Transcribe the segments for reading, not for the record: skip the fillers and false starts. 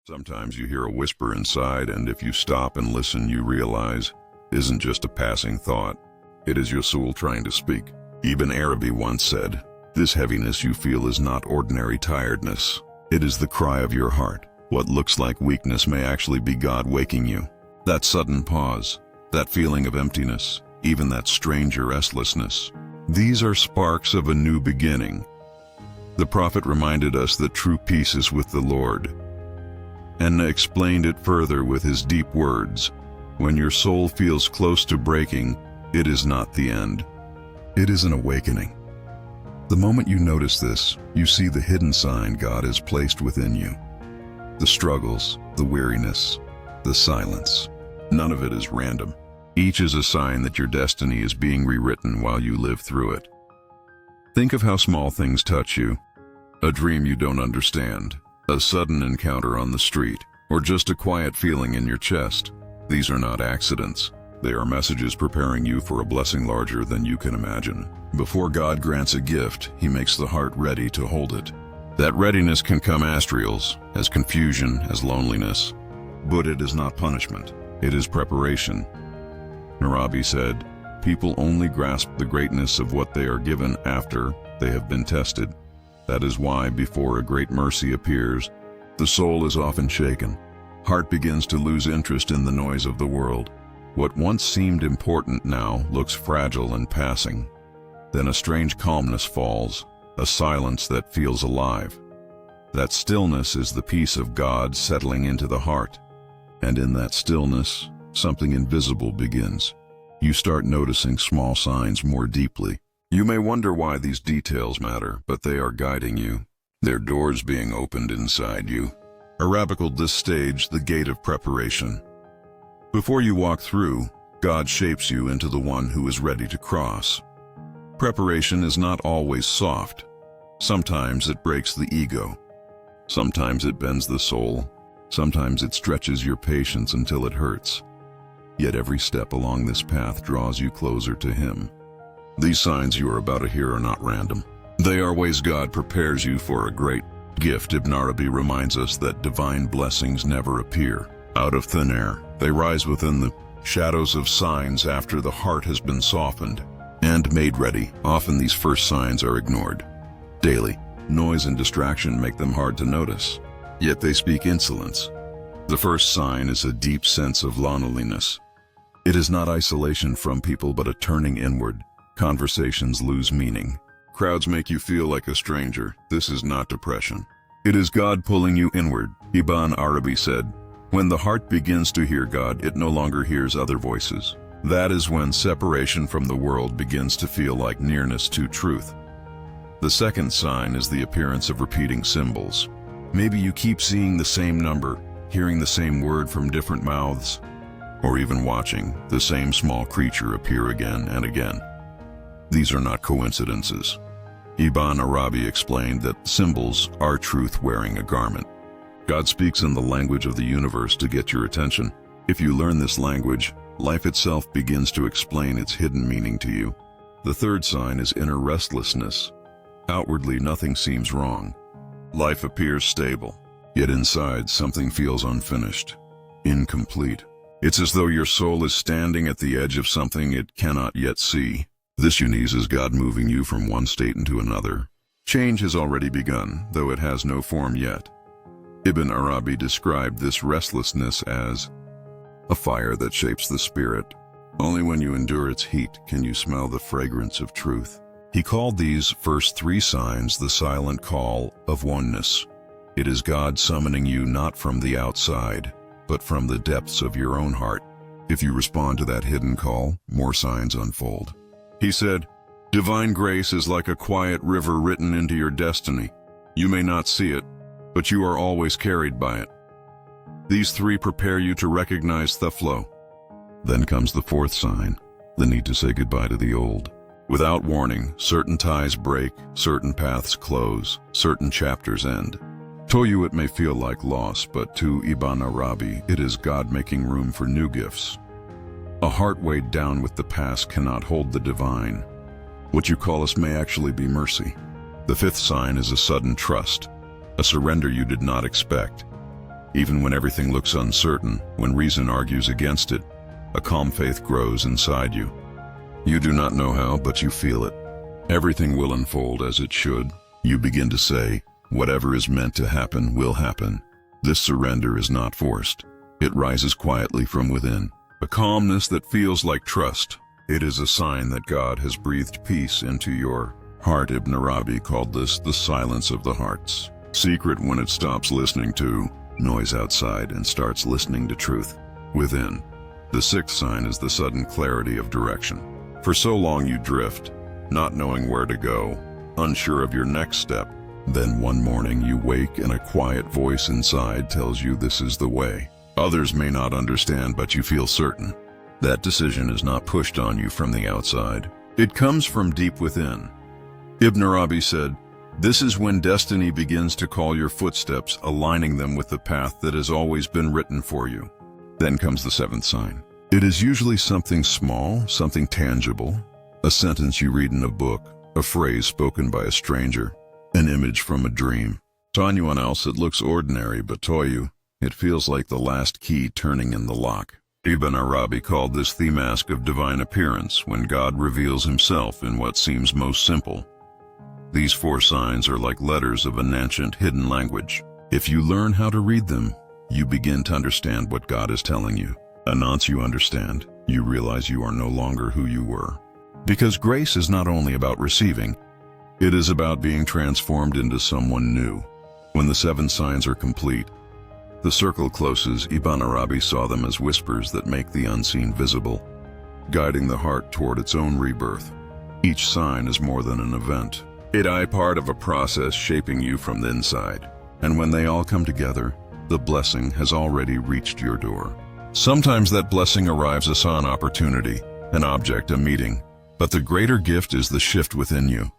Sometimes you hear a whisper inside, and if you stop and listen, you realize it isn't just a passing thought. It is your soul trying to speak. Ibn Arabi once said, "This heaviness you feel is not ordinary tiredness. It is the cry of your heart. What looks like weakness may actually be God waking you." That sudden pause, that feeling of emptiness, even that strange restlessness. These are sparks of a new beginning. The Prophet reminded us that true peace is with the Lord, and explained it further with his deep words. When your soul feels close to breaking, it is not the end. It is an awakening. The moment you notice this, you see the hidden sign God has placed within you. The struggles, the weariness, the silence. None of it is random. Each is a sign that your destiny is being rewritten while you live through it. Think of how small things touch you. A dream you don't understand, a sudden encounter on the street, or just a quiet feeling in your chest. These are not accidents. They are messages preparing you for a blessing larger than you can imagine. Before God grants a gift, he makes the heart ready to hold it. That readiness can come as trials, as confusion, as loneliness. But it is not punishment. It is preparation. Arabi said, "People only grasp the greatness of what they are given after they have been tested." That is why, before a great mercy appears, the soul is often shaken. Heart begins to lose interest in the noise of the world. What once seemed important now looks fragile and passing. Then a strange calmness falls, a silence that feels alive. That stillness is the peace of God settling into the heart. And in that stillness, something invisible begins. You start noticing small signs more deeply. You may wonder why these details matter, but they are guiding you. They're doors being opened inside you. Arabic called this stage the gate of preparation. Before you walk through, God shapes you into the one who is ready to cross. Preparation is not always soft. Sometimes it breaks the ego. Sometimes it bends the soul. Sometimes it stretches your patience until it hurts. Yet every step along this path draws you closer to him. These signs you are about to hear are not random. They are ways God prepares you for a great gift. Ibn Arabi reminds us that divine blessings never appear out of thin air. They rise within the shadows of signs after the heart has been softened and made ready. Often these first signs are ignored. Daily noise and distraction make them hard to notice, yet they speak insolence. The first sign is a deep sense of loneliness. It is not isolation from people, but a turning inward. Conversations lose meaning. Crowds make you feel like a stranger. This is not depression. It is God pulling you inward. Ibn Arabi said, "When the heart begins to hear God, it no longer hears other voices." That is when separation from the world begins to feel like nearness to truth. The second sign is the appearance of repeating symbols. Maybe you keep seeing the same number, hearing the same word from different mouths, or even watching the same small creature appear again and again. These are not coincidences. Ibn Arabi explained that symbols are truth wearing a garment. God speaks in the language of the universe to get your attention. If you learn this language, life itself begins to explain its hidden meaning to you. The third sign is inner restlessness. Outwardly, nothing seems wrong. Life appears stable, yet inside something feels unfinished, incomplete. It's as though your soul is standing at the edge of something it cannot yet see. This unease is God moving you from one state into another. Change has already begun, though it has no form yet. Ibn Arabi described this restlessness as a fire that shapes the spirit. Only when you endure its heat can you smell the fragrance of truth. He called these first three signs the silent call of oneness. It is God summoning you not from the outside, but from the depths of your own heart. If you respond to that hidden call, more signs unfold. He said, "Divine grace is like a quiet river written into your destiny. You may not see it, but you are always carried by it." These three prepare you to recognize the flow. Then comes the fourth sign, the need to say goodbye to the old. Without warning, certain ties break, certain paths close, certain chapters end. To you it may feel like loss, but to Ibn Arabi, it is God making room for new gifts. A heart weighed down with the past cannot hold the divine. What you call us may actually be mercy. The fifth sign is a sudden trust, a surrender you did not expect. Even when everything looks uncertain, when reason argues against it, a calm faith grows inside you. You do not know how, but you feel it. Everything will unfold as it should. You begin to say, whatever is meant to happen will happen. This surrender is not forced. It rises quietly from within. A calmness that feels like trust. It is a sign that God has breathed peace into your heart. Ibn Arabi called this the silence of the heart's secret, when it stops listening to noise outside and starts listening to truth within. The sixth sign is the sudden clarity of direction. For so long you drift, not knowing where to go, unsure of your next step. Then one morning you wake and a quiet voice inside tells you this is the way. Others may not understand, but you feel certain. That decision is not pushed on you from the outside. It comes from deep within. Ibn Arabi said, "This is when destiny begins to call your footsteps, aligning them with the path that has always been written for you." Then comes the seventh sign. It is usually something small, something tangible, a sentence you read in a book, a phrase spoken by a stranger, an image from a dream. To anyone else it looks ordinary, but to you, it feels like the last key turning in the lock. Ibn Arabi called this the mask of divine appearance, when God reveals himself in what seems most simple. These four signs are like letters of an ancient hidden language. If you learn how to read them, you begin to understand what God is telling you. And once you understand, you realize you are no longer who you were. Because grace is not only about receiving, it is about being transformed into someone new. When the seven signs are complete, the circle closes. Ibn Arabi saw them as whispers that make the unseen visible, guiding the heart toward its own rebirth. Each sign is more than an event. It is part of a process shaping you from the inside. And when they all come together, the blessing has already reached your door. Sometimes that blessing arrives as an opportunity, an object, a meeting. But the greater gift is the shift within you.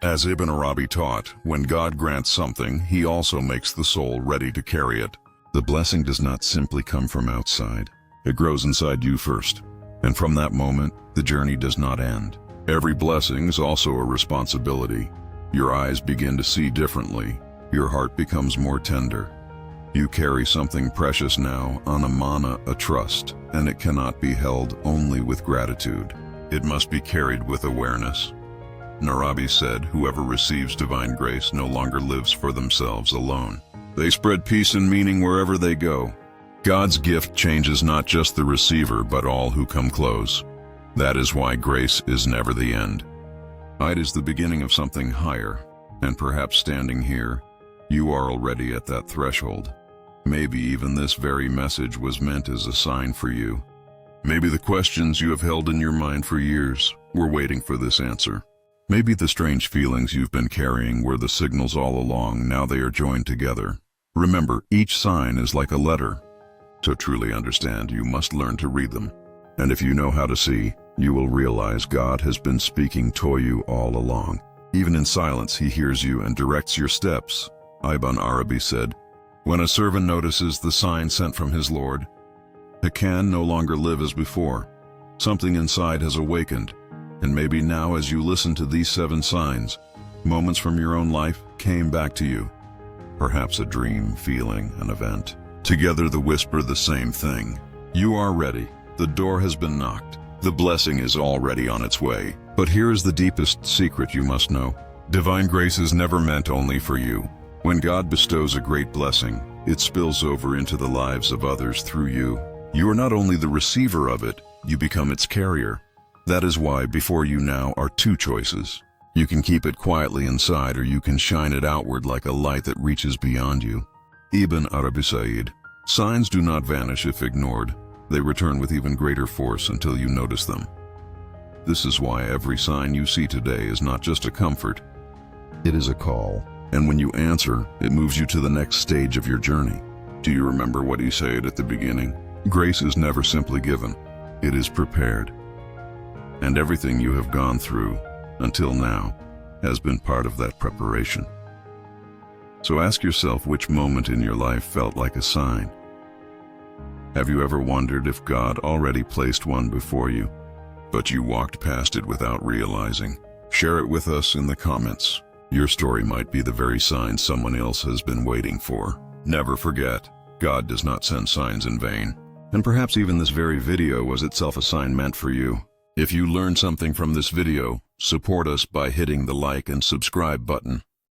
As Ibn Arabi taught, when God grants something, he also makes the soul ready to carry it. The blessing does not simply come from outside. It grows inside you first. And from that moment, the journey does not end. Every blessing is also a responsibility. Your eyes begin to see differently. Your heart becomes more tender. You carry something precious now, an amana, a trust, and it cannot be held only with gratitude. It must be carried with awareness. Arabi said, whoever receives divine grace no longer lives for themselves alone. They spread peace and meaning wherever they go. God's gift changes not just the receiver, but all who come close. That is why grace is never the end. It is the beginning of something higher, and perhaps standing here, you are already at that threshold. Maybe even this very message was meant as a sign for you. Maybe the questions you have held in your mind for years were waiting for this answer. Maybe the strange feelings you've been carrying were the signals all along. Now they are joined together. Remember, each sign is like a letter. To truly understand, you must learn to read them. And if you know how to see, you will realize God has been speaking to you all along. Even in silence, he hears you and directs your steps. Ibn Arabi said, when a servant notices the sign sent from his Lord, he can no longer live as before. Something inside has awakened, and maybe now as you listen to these seven signs, moments from your own life came back to you. Perhaps a dream, feeling, an event. Together they whisper the same thing. You are ready. The door has been knocked. The blessing is already on its way. But here is the deepest secret you must know. Divine grace is never meant only for you. When God bestows a great blessing, it spills over into the lives of others through you. You are not only the receiver of it, you become its carrier. That is why before you now are two choices. You can keep it quietly inside, or you can shine it outward like a light that reaches beyond you. Ibn Arabi said, signs do not vanish if ignored. They return with even greater force until you notice them. This is why every sign you see today is not just a comfort. It is a call. And when you answer, it moves you to the next stage of your journey. Do you remember what he said at the beginning? Grace is never simply given. It is prepared. And everything you have gone through, until now, has been part of that preparation. So ask yourself which moment in your life felt like a sign. Have you ever wondered if God already placed one before you, but you walked past it without realizing? Share it with us in the comments. Your story might be the very sign someone else has been waiting for. Never forget, God does not send signs in vain. And perhaps even this very video was itself a sign meant for you. If you learned something from this video, support us by hitting the like and subscribe button.